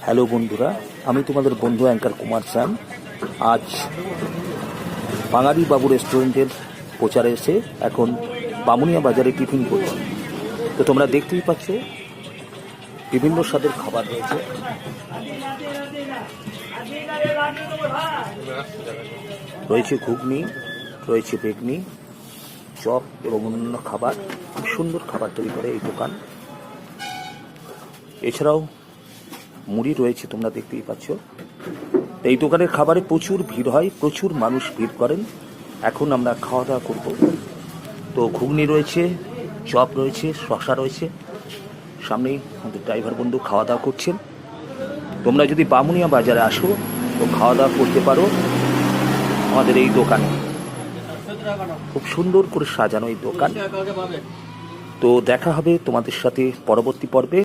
Hello বন্ধুরা, আমি তোমাদের বন্ধু অ্যাঙ্কার কুমার শ্যাম। আজ বাঙালি বাবু রেস্টুরেন্টের প্রচারে এসে এখন বামুনিয়া বাজারে টিফিন করছি। তো তোমরা দেখতেই পাচ্ছ বিভিন্ন স্বাদের খাবার রয়েছে। রয়েছে ঘুগনি, রয়েছে বেগনি, চপ এবং অন্যান্য খাবার। খুব সুন্দর খাবার তৈরি করে এই দোকান। এছাড়াও মুড়ি রয়েছে, তোমরা দেখতেই পাচ্ছ। এই দোকানের খাবারে প্রচুর ভিড় হয়, প্রচুর মানুষ ভিড় করেন। এখন আমরা খাওয়া দাওয়া করব। তো ঘুগনি রয়েছে, চপ রয়েছে, শসা রয়েছে। সামনেই আমাদের ড্রাইভার বন্ধু খাওয়া দাওয়া করছেন। তোমরা যদি বামুনিয়া বাজারে আসো তো খাওয়া দাওয়া করতে পারো আমাদের এই দোকানে। খুব সুন্দর করে সাজানো এই দোকান। তো দেখা হবে তোমাদের সাথে পরবর্তী পর্বে।